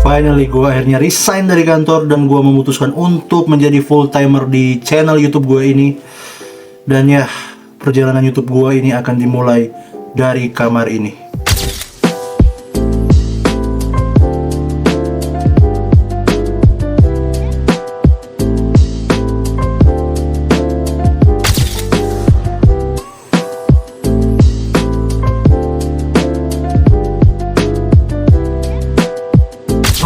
Finally, gue akhirnya resign dari kantor dan gue memutuskan untuk menjadi full timer di channel YouTube gue ini. Dan ya, perjalanan YouTube gue ini akan dimulai dari kamar ini.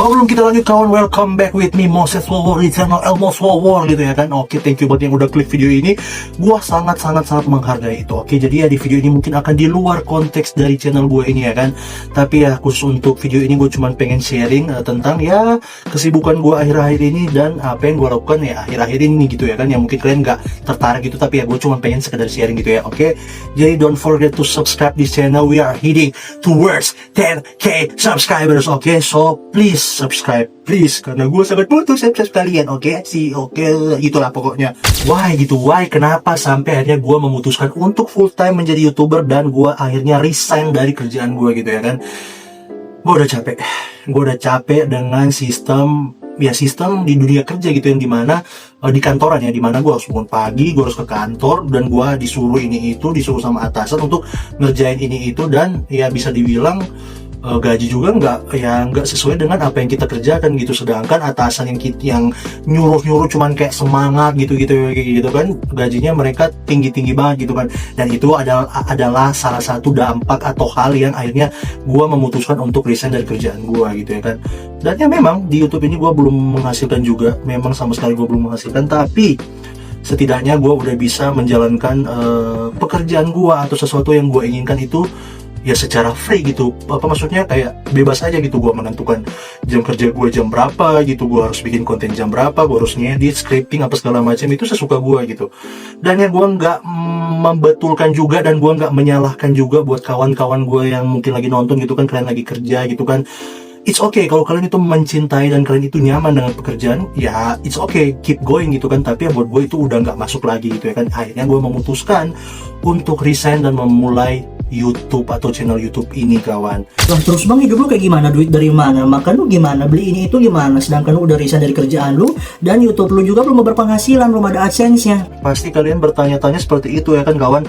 Sebelum kita lanjut kawan, welcome back with me Moses Wawor di channel Elmos Wawor gitu ya kan. Oke, thank you buat yang udah klik video ini. Gua sangat menghargai itu. Oke, jadi ya di video ini mungkin akan di luar konteks dari channel gue ini ya kan. Tapi ya khusus untuk video ini gue cuma pengen sharing tentang ya kesibukan gue akhir-akhir ini dan apa yang gue lakukan ya akhir-akhir ini gitu ya kan. Yang mungkin kalian nggak tertarik gitu, tapi ya gue cuma pengen sekedar sharing gitu ya. Oke, jadi don't forget to subscribe this channel. We are heading towards 10k subscribers. Oke, so please subscribe please, karena gue sangat butuh subscribe kalian. Oke, itulah pokoknya. Why kenapa sampai akhirnya gue memutuskan untuk full time menjadi YouTuber dan gue akhirnya resign dari kerjaan gue gitu ya kan. Gue udah capek dengan sistem di dunia kerja gitu, yang dimana di kantoran ya, dimana gue harus bangun pagi, gue harus ke kantor dan gue disuruh ini itu, disuruh sama atasan untuk ngerjain ini itu, dan ya bisa dibilang gaji juga nggak sesuai dengan apa yang kita kerjakan gitu. Sedangkan atasan yang nyuruh cuman kayak semangat gitu kan, gajinya mereka tinggi banget gitu kan. Dan itu adalah salah satu dampak atau hal yang akhirnya gue memutuskan untuk resign dari kerjaan gue gitu ya kan. Dan ya memang di YouTube ini gue belum menghasilkan juga, memang sama sekali gue belum menghasilkan, tapi setidaknya gue udah bisa menjalankan pekerjaan gue atau sesuatu yang gue inginkan itu ya secara free gitu. Apa maksudnya, kayak bebas aja gitu. Gue menentukan jam kerja gue jam berapa gitu, gue harus bikin konten jam berapa, gue harus ngedit, scripting apa segala macam, itu sesuka gue gitu. Dan ya gue nggak membetulkan juga dan gue nggak menyalahkan juga buat kawan-kawan gue yang mungkin lagi nonton gitu kan, kalian lagi kerja gitu kan. It's okay kalau kalian itu mencintai dan kalian itu nyaman dengan pekerjaan, ya it's okay, keep going gitu kan. Tapi ya buat gue itu udah nggak masuk lagi gitu ya kan. Akhirnya gue memutuskan untuk resign dan memulai YouTube atau channel YouTube ini kawan. Lah terus bang, hidup lu kayak gimana? Duit dari mana? Makan lu gimana? Beli ini itu gimana? Sedangkan lu udah resign dari kerjaan lu dan YouTube lu juga belum berpenghasilan, belum ada AdSense-nya. Pasti kalian bertanya-tanya seperti itu ya kan kawan.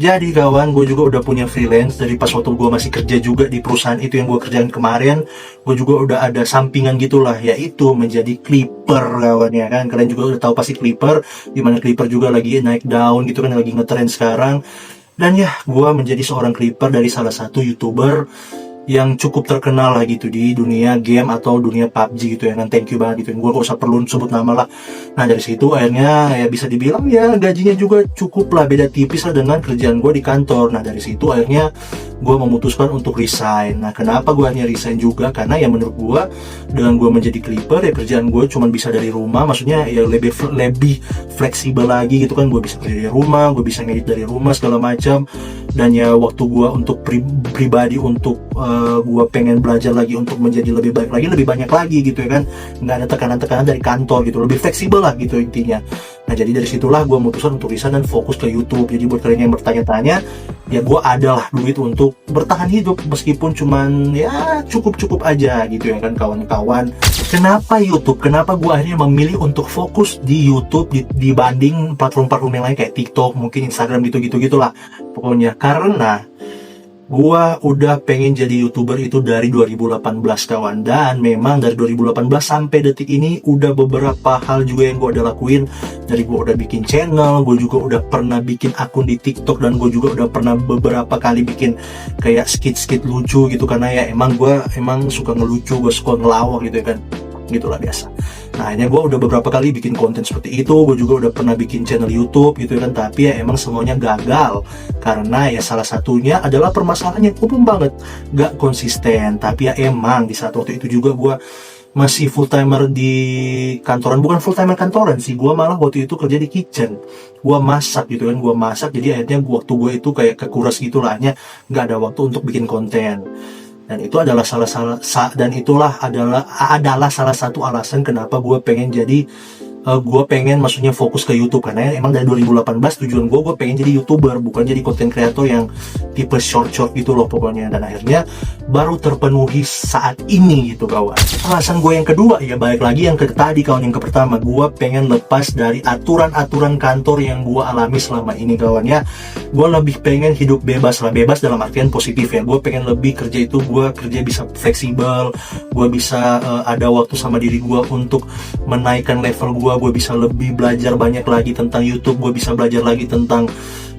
Jadi kawan, gue juga udah punya freelance dari pas waktu gue masih kerja juga di perusahaan itu yang gue kerjain kemarin. Gue juga udah ada sampingan gitulah, yaitu menjadi clipper kawan ya kan. Kalian juga udah tahu pasti clipper, dimana clipper juga lagi naik daun gitu kan, lagi ngetrend sekarang. Dan ya, gue menjadi seorang clipper dari salah satu YouTuber yang cukup terkenal lah gitu di dunia game atau dunia PUBG gitu ya kan. Thank you banget gitu, gue gak usah perlu sebut nama lah. Nah dari situ akhirnya ya bisa dibilang ya gajinya juga cukup lah, beda tipis lah dengan kerjaan gue di kantor. Nah dari situ akhirnya gue memutuskan untuk resign. Nah kenapa gue hanya resign juga, karena ya menurut gue dengan gue menjadi clipper ya kerjaan gue cuma bisa dari rumah, maksudnya ya lebih fleksibel lagi gitu kan. Gue bisa kerja dari rumah, gue bisa ngedit dari rumah segala macam. Dan ya waktu gue untuk pribadi untuk gue pengen belajar lagi untuk menjadi lebih baik lagi, lebih banyak lagi gitu ya kan, nggak ada tekanan-tekanan dari kantor gitu, lebih fleksibel lah gitu intinya. Nah jadi dari situlah gue memutuskan untuk resign dan fokus ke YouTube. Jadi buat kalian yang bertanya-tanya, ya gue adalah duit untuk bertahan hidup meskipun cuman ya cukup aja gitu ya kan kawan-kawan. Kenapa YouTube? Kenapa gue akhirnya memilih untuk fokus di YouTube dibanding platform-platform yang lain kayak TikTok, mungkin Instagram gitu-gitulah pokoknya. Karena gua udah pengen jadi YouTuber itu dari 2018 kawan. Dan memang dari 2018 sampai detik ini udah beberapa hal juga yang gua udah lakuin. Dari gua udah bikin channel, gua juga udah pernah bikin akun di TikTok, dan gua juga udah pernah beberapa kali bikin kayak skit lucu gitu, karena ya gua suka ngelucu, gua suka ngelawak gitu ya kan. Gitulah biasa. Nah ini gue udah beberapa kali bikin konten seperti itu. Gue juga udah pernah bikin channel YouTube gitu kan. Tapi ya emang semuanya gagal, karena ya salah satunya adalah permasalahan yang umum banget, gak konsisten. Tapi ya emang di saat waktu itu juga gue masih full timer di kantoran. Bukan full timer kantoran sih, gue malah waktu itu kerja di kitchen. Gue masak gitu kan, jadi akhirnya waktu gue itu kayak kekuras gitu lah, hanya gak ada waktu untuk bikin konten. Dan itu adalah adalah salah satu alasan kenapa gue pengen jadi gue pengen maksudnya fokus ke YouTube, karena emang dari 2018 tujuan gue pengen jadi YouTuber, bukan jadi content creator yang tipe short gitu loh pokoknya. Dan akhirnya baru terpenuhi saat ini gitu kawan. Alasan gue yang kedua ya balik lagi yang ke tadi kawan, yang ke pertama, gue pengen lepas dari aturan-aturan kantor yang gue alami selama ini kawan ya. Gue lebih pengen hidup bebas lah, bebas dalam artian positif ya. Gue pengen lebih kerja itu, gue kerja bisa fleksibel, gue bisa ada waktu sama diri gue untuk menaikkan level gue bisa lebih belajar banyak lagi tentang YouTube, gue bisa belajar lagi tentang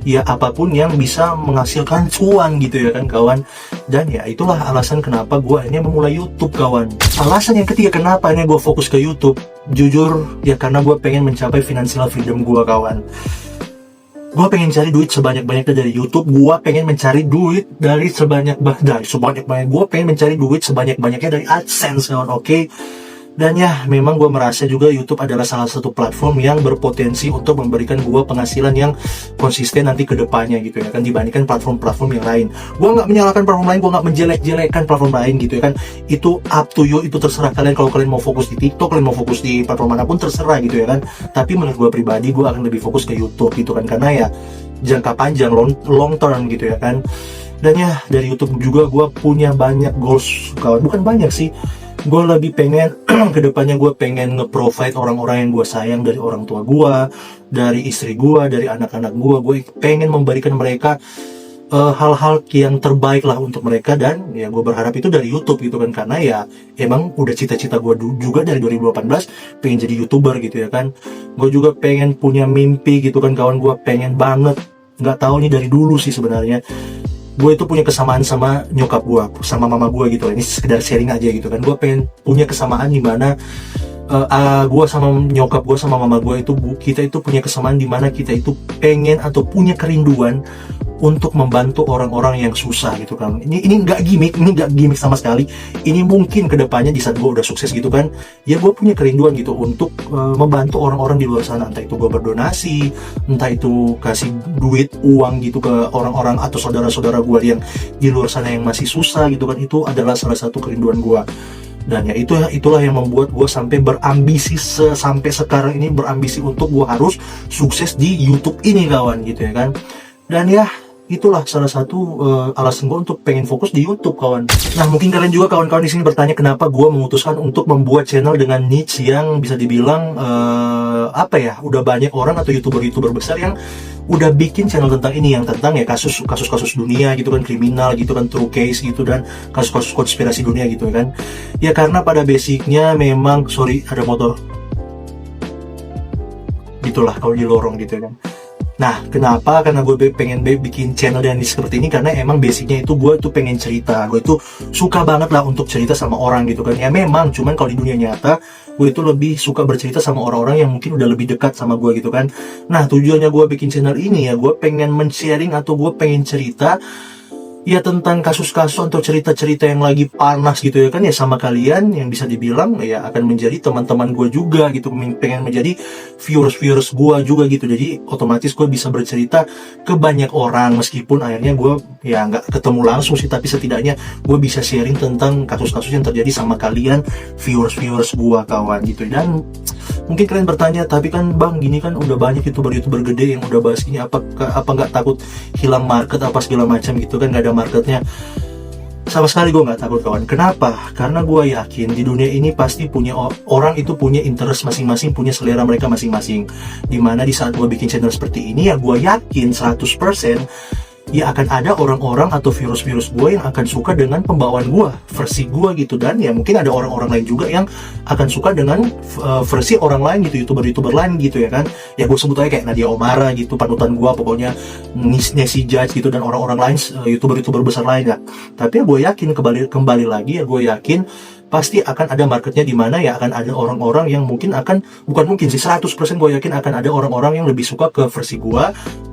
ya apapun yang bisa menghasilkan cuan gitu ya kan kawan. Dan ya itulah alasan kenapa gue akhirnya memulai YouTube kawan. Alasan yang ketiga kenapa akhirnya gue fokus ke YouTube, jujur ya karena gue pengen mencapai financial freedom gue kawan. Gue pengen cari duit sebanyak-banyaknya dari YouTube. Gue pengen mencari duit dari sebanyak-banyaknya. Gue pengen mencari duit sebanyak-banyaknya dari AdSense kawan, oke? Dan ya memang gue merasa juga YouTube adalah salah satu platform yang berpotensi untuk memberikan gue penghasilan yang konsisten nanti ke depannya gitu ya kan, dibandingkan platform-platform yang lain. Gue nggak menyalahkan platform lain, gue nggak menjelek-jelekkan platform lain gitu ya kan. Itu up to you, itu terserah kalian. Kalau kalian mau fokus di TikTok, kalian mau fokus di platform manapun terserah gitu ya kan. Tapi menurut gue pribadi, gue akan lebih fokus ke YouTube gitu kan, karena ya jangka panjang, long term gitu ya kan. Dan ya dari YouTube juga gue punya banyak goals kawan, bukan banyak sih, gue lebih pengen kedepannya gue pengen nge-provide orang-orang yang gue sayang, dari orang tua gue, dari istri gue, dari anak-anak gue pengen memberikan mereka hal-hal yang terbaik lah untuk mereka. Dan ya gue berharap itu dari YouTube gitu kan, karena ya emang udah cita-cita gue juga dari 2018 pengen jadi YouTuber gitu ya kan. Gue juga pengen punya mimpi gitu kan kawan, gue pengen banget, nggak tahu nih dari dulu sih sebenarnya, gue itu punya kesamaan sama nyokap gue, sama mama gue gitu. Ini sekedar sharing aja gitu kan. Gue pengen punya kesamaan di mana gue sama nyokap gue sama mama gue itu kita itu punya kesamaan di mana kita itu pengen atau punya kerinduan untuk membantu orang-orang yang susah gitu kan. Ini nggak gimmick sama sekali. Ini mungkin kedepannya di saat gue udah sukses gitu kan, ya gue punya kerinduan gitu untuk membantu orang-orang di luar sana. Entah itu gue berdonasi, entah itu kasih duit, uang gitu ke orang-orang atau saudara-saudara gue yang di luar sana yang masih susah gitu kan. Itu adalah salah satu kerinduan gue. Dan ya itulah yang membuat gue sampai berambisi sampai sekarang ini, berambisi untuk gue harus sukses di YouTube ini kawan gitu ya kan. Dan ya itulah salah satu alasan gue untuk pengen fokus di YouTube kawan. Nah mungkin kalian juga kawan-kawan di sini bertanya kenapa gue memutuskan untuk membuat channel dengan niche yang bisa dibilang udah banyak orang atau youtuber besar yang udah bikin channel tentang ini, yang tentang ya kasus-kasus dunia gitu kan, kriminal gitu kan, true case gitu, dan kasus-kasus konspirasi dunia gitu kan. Ya karena pada basicnya memang, sorry ada motor, gitulah kalau di lorong gitu kan. Nah, kenapa? Karena gue pengen bikin channel dan seperti ini karena emang basicnya itu gue tuh pengen cerita. Gue itu suka banget lah untuk cerita sama orang gitu kan. Ya memang, cuman kalau di dunia nyata gue itu lebih suka bercerita sama orang-orang yang mungkin udah lebih dekat sama gue gitu kan. Nah, tujuannya gue bikin channel ini ya gue pengen men-sharing atau gue pengen cerita ya tentang kasus-kasus atau cerita-cerita yang lagi panas gitu ya kan, ya sama kalian yang bisa dibilang ya akan menjadi teman-teman gue juga gitu, pengen menjadi viewers gue juga gitu. Jadi otomatis gue bisa bercerita ke banyak orang, meskipun akhirnya gue ya nggak ketemu langsung sih, tapi setidaknya gue bisa sharing tentang kasus-kasus yang terjadi sama kalian viewers gue kawan gitu. Dan mungkin kalian bertanya, tapi kan bang gini kan udah banyak youtuber gede yang udah bahas ini, apa nggak takut hilang market apa segala macam gitu kan, nggak ada marketnya. Sama sekali gue nggak takut kawan. Kenapa? Karena gue yakin di dunia ini pasti punya orang itu punya interest masing-masing, punya selera mereka masing-masing. Dimana di saat gue bikin channel seperti ini ya gue yakin 100% ya akan ada orang-orang atau virus-virus gue yang akan suka dengan pembawaan gue, versi gue gitu. Dan ya mungkin ada orang-orang lain juga yang akan suka dengan versi orang lain gitu, youtuber lain gitu ya kan. Ya gue sebut aja kayak Nadia Omara gitu, panutan gue pokoknya, Nessie Judge gitu, dan orang-orang lain, youtuber besar lain ya. Tapi ya gue yakin kembali lagi ya gue yakin pasti akan ada marketnya, di mana ya akan ada orang-orang yang mungkin akan, bukan mungkin sih, 100% gue yakin akan ada orang-orang yang lebih suka ke versi gue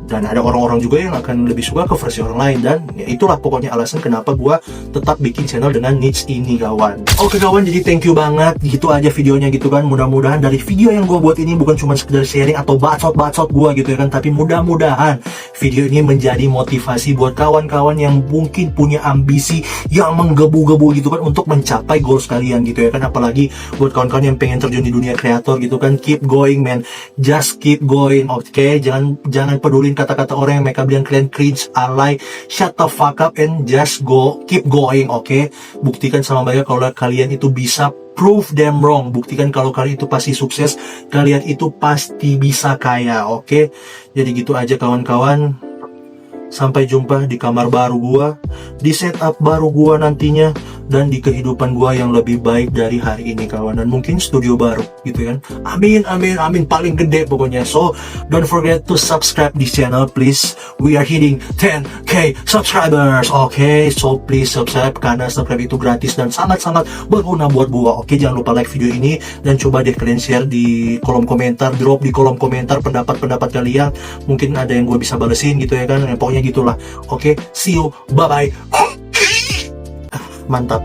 dan ada orang-orang juga yang akan lebih suka ke versi orang lain, dan ya itulah pokoknya alasan kenapa gue tetap bikin channel dengan niche ini kawan. Oke kawan, jadi thank you banget, gitu aja videonya gitu kan. Mudah-mudahan dari video yang gue buat ini bukan cuma sekedar sharing atau bacot-bacot gue gitu ya kan, tapi mudah-mudahan video ini menjadi motivasi buat kawan-kawan yang mungkin punya ambisi yang menggebu-gebu gitu kan untuk mencapai goals kalian gitu ya kan. Apalagi buat kawan-kawan yang pengen terjun di dunia kreator gitu kan, keep going man, just keep going, oke? Jangan pedulin kata-kata orang yang mereka bilang kalian cringe, alay, shut the fuck up and just go, keep going, oke? Buktikan sama mereka kalau kalian itu bisa, prove them wrong. Buktikan kalau kalian itu pasti sukses, kalian itu pasti bisa kaya, oke? Jadi gitu aja kawan-kawan. Sampai jumpa di kamar baru gua, di setup baru gua nantinya, dan di kehidupan gua yang lebih baik dari hari ini kawan. Dan mungkin studio baru gitu kan. Amin, amin, amin, paling gede pokoknya. So, don't forget to subscribe this channel please. We are hitting 10k subscribers. Oke, so please subscribe karena subscribe itu gratis dan sangat-sangat berguna buat gua. Oke, jangan lupa like video ini dan coba deh kalian share di kolom komentar, drop di kolom komentar pendapat-pendapat kalian. Mungkin ada yang gua bisa balesin gitu ya kan. Pokoknya gitulah. Oke, see you, bye bye. Mantap.